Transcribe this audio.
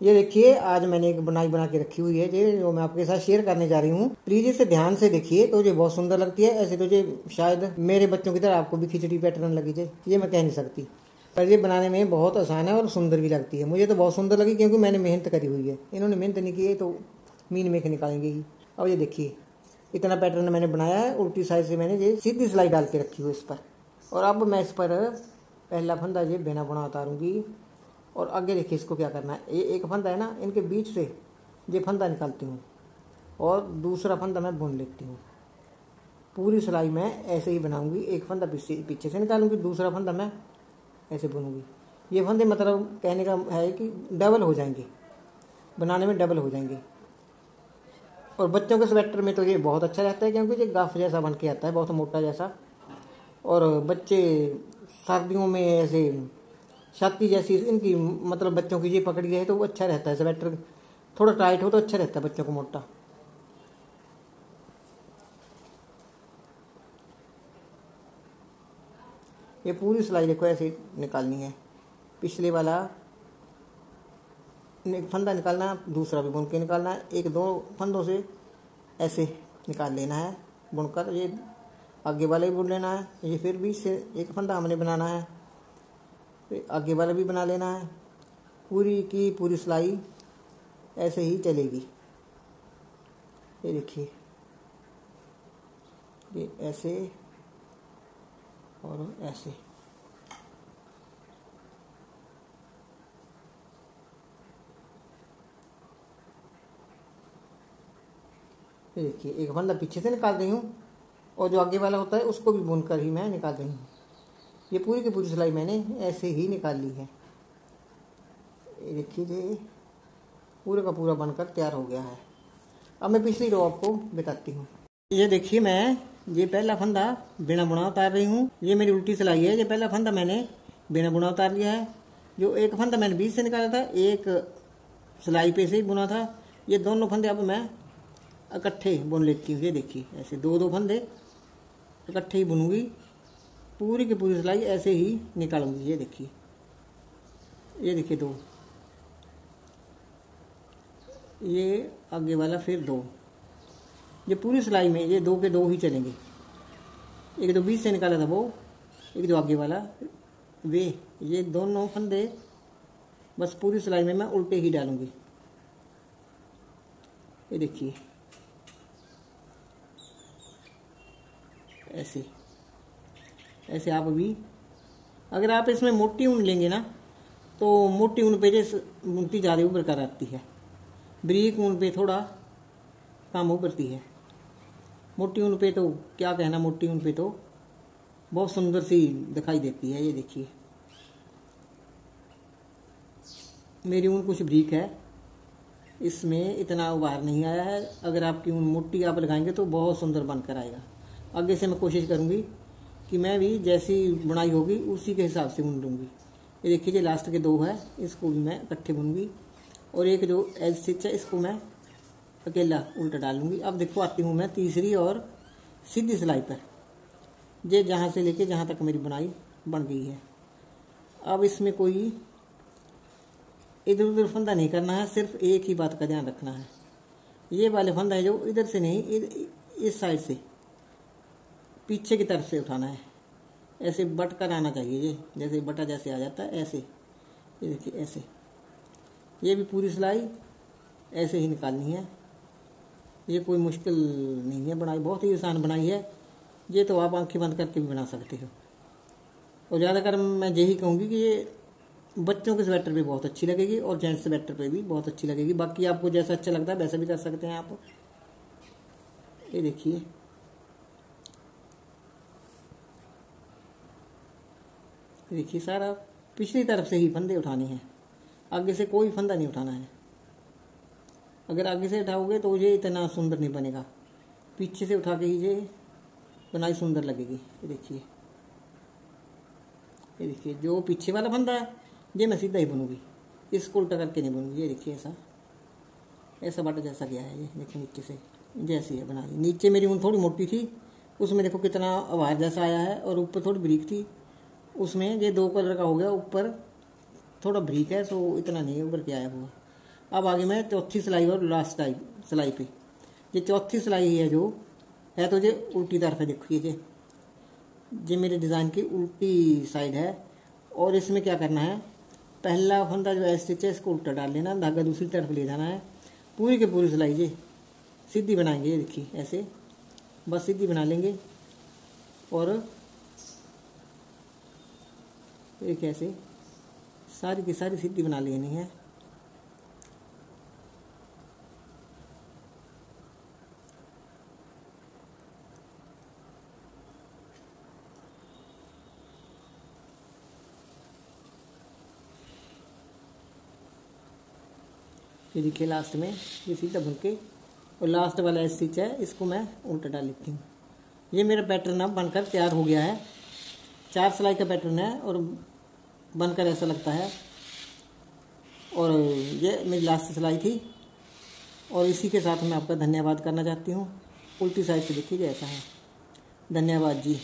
ये देखिए आज मैंने एक बुनाई बना के रखी हुई है जो मैं आपके साथ शेयर करने जा रही हूँ। प्लीज इसे ध्यान से देखिए तो ये बहुत सुंदर लगती है। ऐसे तो ये शायद मेरे बच्चों की तरह आपको भी खिचड़ी पैटर्न लगी जाए, ये मैं कह नहीं सकती, पर ये बनाने में बहुत आसान है और सुंदर भी लगती है। मुझे तो बहुत सुंदर लगी क्योंकि मैंने मेहनत करी हुई है। इन्होंने मेहनत नहीं की है तो मीन में निकालेंगे ही। अब ये देखिए इतना पैटर्न मैंने बनाया है, उल्टी साइड से मैंने ये सीधी सिलाई डाल के रखी हुई इस पर। और अब मैं इस पर पहला फंदा ये बिना बुना उतारूंगी। और आगे देखिए इसको क्या करना है। ये एक फंदा है ना, इनके बीच से ये फंदा निकालती हूँ और दूसरा फंदा मैं बुन लेती हूँ। पूरी सिलाई मैं ऐसे ही बनाऊंगी। एक फंदा पीछे से निकालूंगी, दूसरा फंदा मैं ऐसे बुनूंगी। ये फंदे मतलब कहने का है कि डबल हो जाएंगे, बनाने में डबल हो जाएंगे। और बच्चों के स्वेटर में तो ये बहुत अच्छा रहता है क्योंकि ये गाफ जैसा बन के आता है, बहुत मोटा जैसा। और बच्चे सर्दियों में ऐसे छाती जैसी इनकी मतलब बच्चों की ये पकड़ी रहे तो वो अच्छा रहता है। स्वेटर थोड़ा टाइट हो तो अच्छा रहता है बच्चों को मोटा। ये पूरी सिलाई देखो ऐसे निकालनी है। पिछले वाला फंदा निकालना, दूसरा भी बुन के निकालना है। एक दो फंदों से ऐसे निकाल लेना है बुनकर। ये आगे वाला भी बुन लेना है। ये फिर बीच से एक फंदा हमने बनाना है, फिर आगे वाला भी बना लेना है। पूरी की पूरी सिलाई ऐसे ही चलेगी। ये देखिए ये ऐसे और ऐसे। ये देखिए एक फंदा पीछे से निकाल रही हूँ और जो आगे वाला होता है उसको भी बुनकर ही मैं निकाल रही हूँ। ये पूरी की पूरी सिलाई मैंने ऐसे ही निकाल ली है। ये देखिए ये पूरा का पूरा बनकर तैयार हो गया है। अब मैं पिछली रो आपको बताती हूँ। ये देखिए मैं ये पहला फंदा बिना बुना उतार रही हूँ। ये मेरी उल्टी सिलाई है। ये पहला फंदा मैंने बिना बुना उतार लिया है। जो एक फंदा मैंने बीच से निकाला था, एक सिलाई पे से ही बुना था। ये दोनों फंदे अब मैं इकट्ठे बुन लेती हूँ। ये देखिए ऐसे दो दो फंदे इकट्ठे ही बुनूंगी। पूरी की पूरी सिलाई ऐसे ही निकालूंगी। ये देखिए दो, ये आगे वाला फिर दो। ये पूरी सिलाई में ये दो के दो ही चलेंगे। एक जो बीच से निकाला था वो, एक जो आगे वाला वे, ये दोनों फंदे बस पूरी सिलाई में मैं उल्टे ही डालूंगी। ये देखिए ऐसे ऐसे। आप भी अगर आप इसमें मोटी ऊन लेंगे ना तो मोटी ऊन पे जैसे बुनती ज़्यादा उभर कर आती है, बारीक ऊन पे थोड़ा कम उभरती है। मोटी ऊन पे तो क्या कहना, मोटी ऊन पे तो बहुत सुंदर सी दिखाई देती है। ये देखिए मेरी ऊन कुछ बारीक है, इसमें इतना उभार नहीं आया है। अगर आपकी ऊन मोटी आप लगाएंगे तो बहुत सुंदर बनकर आएगा। आगे से मैं कोशिश करूंगी कि मैं भी जैसी बुनाई होगी उसी के हिसाब से बुन लूँगी। ये देखिए लास्ट के दो है, इसको भी मैं इकट्ठे बुनूंगी। और एक जो एज स्टिच है इसको मैं अकेला उल्टा डालूंगी। अब देखो आती हूँ मैं तीसरी और सीधी सिलाई पर। ये जहाँ से लेके जहाँ तक मेरी बुनाई बन गई है। अब इसमें कोई इधर उधर फंदा नहीं करना है, सिर्फ एक ही बात का ध्यान रखना है। ये वाले फंदा है जो इधर से नहीं, इस साइड से पीछे की तरफ से उठाना है। ऐसे बट कर आना चाहिए, ये जैसे बटा जैसे आ जाता है ऐसे। ये देखिए ऐसे। ये भी पूरी सिलाई ऐसे ही निकालनी है। ये कोई मुश्किल नहीं है, बनाई बहुत ही आसान बनाई है। ये तो आप आंखें बंद करके भी बना सकते हो। और ज़्यादातर मैं यही कहूँगी कि ये बच्चों के स्वेटर पे बहुत अच्छी लगेगी और जेंट्स स्वेटर पे भी बहुत अच्छी लगेगी। बाकी आपको जैसा अच्छा लगता है वैसा भी कर सकते हैं आप। ये देखिए सारा पिछली तरफ से ही फंदे उठाने हैं, आगे से कोई फंदा नहीं उठाना है। अगर आगे से उठाओगे तो ये इतना सुंदर नहीं बनेगा, पीछे से उठा के ही ये बनाई सुंदर लगेगी। ये देखिए जो पीछे वाला फंदा है ये मैं सीधा ही बुनूंगी, इसको उल्टा करके नहीं बुनूंगी। ये देखिए ऐसा बाटा जैसा गया है। ये देखिए नीचे से जैसी है बनाई। नीचे मेरी ऊन थोड़ी मोटी थी, उसमें देखो कितना आवाज जैसा आया है, और ऊपर थोड़ी बारीक थी, उसमें ये दो कलर का हो गया। ऊपर थोड़ा बारीक है सो इतना नहीं ऊपर के आया हुआ। अब आगे मैं चौथी सिलाई और लास्ट सिलाई पे। ये चौथी सिलाई है जो है तो ये उल्टी तरफ है, देखो ये मेरे डिज़ाइन की उल्टी साइड है। और इसमें क्या करना है, पहला फंदा जो है स्टिच है इसको उल्टा डाल लेना, धागा दूसरी तरफ ले जाना है, पूरी की पूरी सिलाई ये सीधी बनाएंगे। ये देखिए ऐसे बस सीधी बना लेंगे और एक ऐसे सारी की सारी सीधी बना लेनी है। ये देखिए लास्ट में ये सीधा बुन के और लास्ट वाला स्टिच है इसको मैं उल्टा डाल लेती हूँ। ये मेरा पैटर्न अब बनकर तैयार हो गया है। 4 सिलाई का पैटर्न है और बनकर ऐसा लगता है। और ये मेरी लास्ट सिलाई थी और इसी के साथ मैं आपका धन्यवाद करना चाहती हूँ। उल्टी साइड से देखिए ऐसा है। धन्यवाद जी।